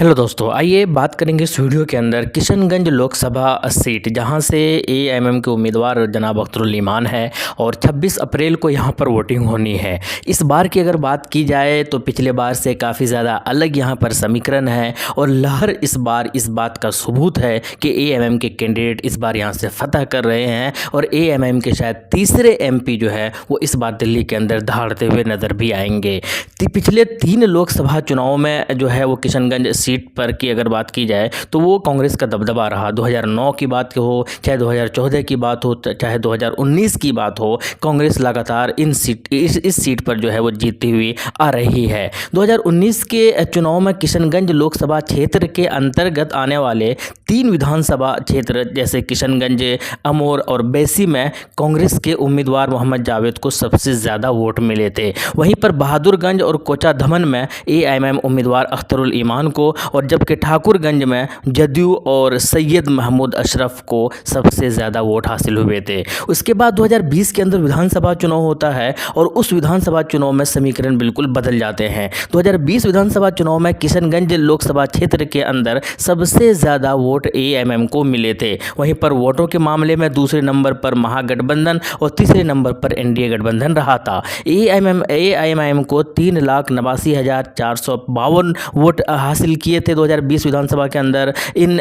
Hello दोस्तों, आइए बात करेंगे इस वीडियो के अंदर किशनगंज लोकसभा सीट जहां से एएमएम के उम्मीदवार जनाब अख्तरुल ईमान है और 26 अप्रैल को यहां पर वोटिंग होनी है। इस बार की अगर बात की जाए तो पिछले बार से काफ़ी ज़्यादा अलग यहां पर समीकरण है और लहर इस बार इस बात का सबूत है कि एएमएम के कैंडिडेट इस बार यहां से फतह कर रहे हैं और एएमएम के शायद तीसरे एमपी जो है वो इस बार दिल्ली के अंदर दहाड़ते हुए नज़र भी आएंगे। पिछले 3 लोकसभा चुनाव में जो है वो किशनगंज सीट पर की अगर बात की जाए तो वो कांग्रेस का दबदबा रहा। 2009 की बात हो, चाहे 2014 की बात हो, चाहे 2019 की बात हो, कांग्रेस लगातार इस सीट पर जो है वो जीतती हुई आ रही है। 2019 के चुनाव में किशनगंज लोकसभा क्षेत्र के अंतर्गत आने वाले 3 विधानसभा क्षेत्र जैसे किशनगंज, अमोर और बैसी में कांग्रेस के उम्मीदवार मोहम्मद जावेद को सबसे ज़्यादा वोट मिले थे। वहीं पर बहादुरगंज और कोचा धमन में एएमएम उम्मीदवार अख्तरुल ईमान को और जबकि ठाकुरगंज में जदयू और सैयद महमूद अशरफ को सबसे ज़्यादा वोट हासिल हुए थे। उसके बाद 2020 के अंदर विधानसभा चुनाव होता है और उस विधानसभा चुनाव में समीकरण बिल्कुल बदल जाते हैं। 2020 विधानसभा चुनाव में किशनगंज लोकसभा क्षेत्र के अंदर सबसे ज़्यादा वोट एएमएम को मिले थे। वहीं पर वोटों के मामले में दूसरे नंबर पर महागठबंधन और तीसरे नंबर पर एनडीए गठबंधन रहा था। एआईएमआईएम को 3,82,452 वोट हासिल किए थे 2020 विधानसभा के अंदर इन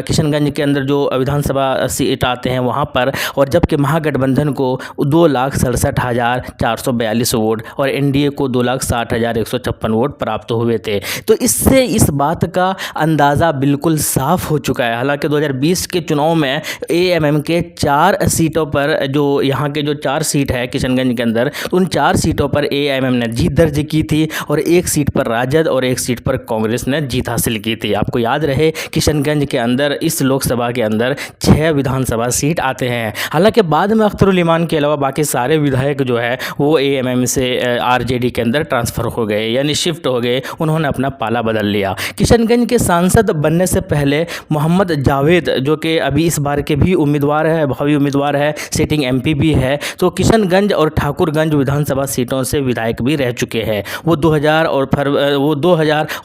किशनगंज के अंदर जो विधानसभा सीट आते हैं वहां पर, और जबकि महागठबंधन को 2,67,442 वोट और एनडीए को 2,60,156 वोट प्राप्त हुए थे। तो इससे इस बात का अंदाज़ा बिल्कुल साफ हो चुका है। हालांकि 2020 के चुनाव में एएमएम के 4 सीटों पर, जो यहाँ के जो 4 सीट है किशनगंज के अंदर, उन 4 सीटों पर एएमएम ने जीत दर्ज की थी और 1 सीट पर राजद और 1 सीट पर कांग्रेस ने जीत हासिल की थी। आपको याद रहे किशनगंज के अंदर इस लोकसभा के अंदर 6 विधानसभा सीट आते हैं। हालांकि बाद में अख्तरुल ईमान के अलावा बाकी सारे विधायक जो है वो एएमएम से आरजेडी के अंदर ट्रांसफ़र हो गए, यानी शिफ्ट हो गए, उन्होंने अपना पाला बदल लिया। किशनगंज के सांसद बनने से पहले मोहम्मद जावेद, जो कि अभी इस बार के भी उम्मीदवार है, भावी उम्मीदवार है, सिटिंग एमपी भी है, तो किशनगंज और ठाकुरगंज विधानसभा सीटों से विधायक भी रह चुके हैं। वो 2000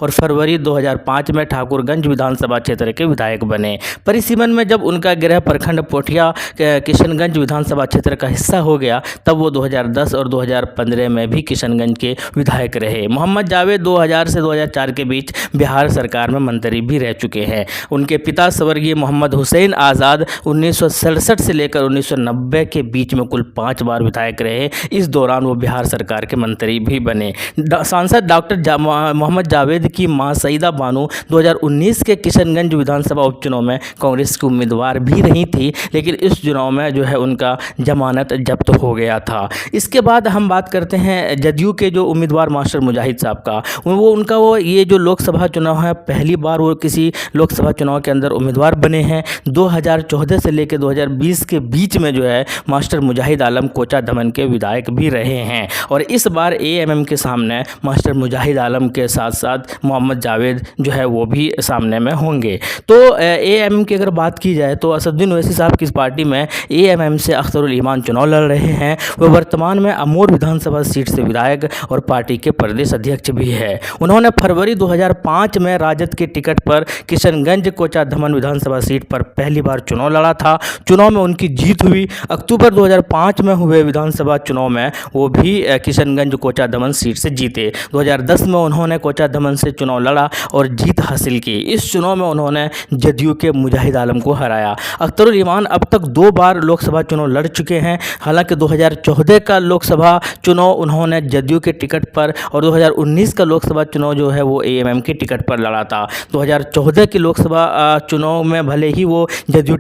और फरवरी 2005 में ठाकुरगंज विधानसभा क्षेत्र के विधायक बने। परिसीमन में जब उनका गृह प्रखंड पोठिया किशनगंज विधानसभा क्षेत्र का हिस्सा हो गया तब वो 2010 और 2015 में भी किशनगंज के विधायक रहे। मोहम्मद जावेद 2000 से 2004 के बीच बिहार सरकार में मंत्री भी रह चुके हैं। उनके पिता स्वर्गीय मोहम्मद हुसैन आज़ाद 1967 से लेकर 1990 के बीच में कुल 5 बार विधायक रहे। इस दौरान वो बिहार सरकार के मंत्री भी बने। सांसद डॉक्टर मोहम्मद जावेद की मां सईदा बानो 2019 के किशनगंज विधानसभा उपचुनाव में कांग्रेस की उम्मीदवार भी रही थी, लेकिन इस चुनाव में जो है उनका जमानत जब्त हो गया था। इसके बाद हम बात करते हैं जदयू के जो उम्मीदवार मास्टर मुजाहिद साहब का। वो ये जो लोकसभा चुनाव है, पहली बार वो किसी लोकसभा चुनाव के अंदर उम्मीदवार बने हैं। 2014 से लेकर 2020 के बीच में जो है मास्टर मुजाहिद आलम कोचा धमन के विधायक भी रहे हैं और इस बार एएमएम के सामने मास्टर मुजाहिद आलम के साथ साथ मोहम्मद जावेद जो है वो भी सामने में होंगे। तो एएमएम की अगर बात की जाए तो असदुद्दीन ओवैसी साहब की पार्टी में एएमएम से अख्तरुल ईमान चुनाव लड़ रहे हैं। वो वर्तमान में अमोर विधानसभा सीट से विधायक और पार्टी के प्रदेश अध्यक्ष भी है। उन्होंने फरवरी 2005 में राजद के टिकट पर किशनगंज कोचा धमन विधानसभा सीट पर पहली बार चुनाव लड़ा था। चुनाव में उनकी जीत हुई। अक्टूबर 2005 में हुए विधानसभा चुनाव में वो भी किशनगंज कोचा धमन सीट से जीते। 2010 में उन्होंने कोचा धमन से चुनाव लड़ा और जीत हासिल की। इस चुनाव में उन्होंने जदयू के मुजाहिद आलम को हराया। अख्तरुल ईमान अब तक 2 बार लोकसभा चुनाव लड़ चुके हैं। हालांकि 2014 का लोकसभा चुनाव उन्होंने जदयू के टिकट पर और 2019 का लोकसभा चुनाव जो है वो एएमएम के टिकट पर लड़ा था। 2014 के लोकसभा चुनाव में भले ही वो जदयू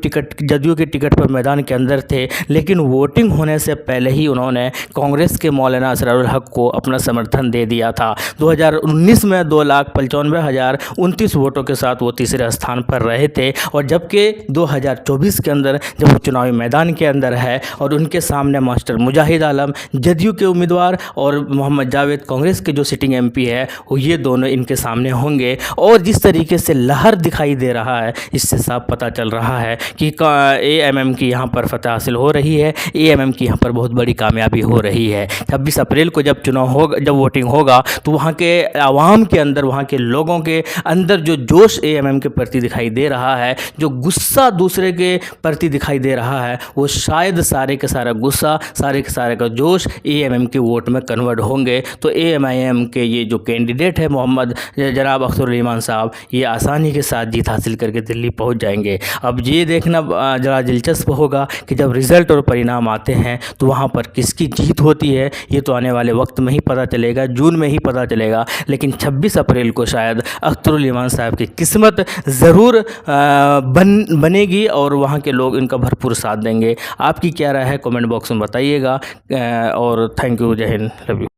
के टिकट पर मैदान के अंदर थे, लेकिन वोटिंग होने से पहले ही उन्होंने कांग्रेस के मौलाना असरारुल हक को अपना समर्थन दे दिया था। 2019 में 2,95,029 वोटों के साथ वो तीसरे स्थान पर रहे थे और जबकि 2024 के अंदर जब वो चुनावी मैदान के अंदर है और उनके सामने मास्टर मुजाहिद आलम जदयू के उम्मीदवार और मोहम्मद जावेद कांग्रेस के जो सिटिंग एमपी है, वो ये दोनों इनके सामने होंगे। और जिस तरीके से लहर दिखाई दे रहा है, इससे साफ पता चल रहा है कि एएमएम की यहाँ पर फतह हासिल हो रही है, एएमएम की यहाँ पर बहुत बड़ी कामयाबी हो रही है। 26 अप्रैल को जब वोटिंग होगा तो वहाँ के आवाम के अंदर, वहाँ के लोगों के अंदर जो जोश एएमएम के प्रति दिखाई दे रहा है, जो गुस्सा दूसरे के प्रति दिखाई दे रहा है, वो शायद सारे के सारा गुस्सा, सारे के सारे का जोश एएमएम के वोट में कन्वर्ट होंगे। तो एएमआईएम के ये जो कैंडिडेट है मोहम्मद जनाब अख्तरुल ईमान साहब, ये आसानी के साथ जीत हासिल करके दिल्ली पहुंच जाएंगे। अब ये देखना ज़रा दिलचस्प होगा कि जब रिज़ल्ट और परिणाम आते हैं तो वहाँ पर किसकी जीत होती है, ये तो आने वाले वक्त में ही पता चलेगा, जून में ही पता चलेगा। लेकिन 26 अप्रैल को शायद अख्तरुल ईमान साहब की किस्मत ज़रूर बनेगी और वहाँ के लोग इनका भरपूर साथ देंगे। आपकी क्या राय है, कमेंट बॉक्स में बताइएगा। और थैंक यू, जय हिंद, लव यू।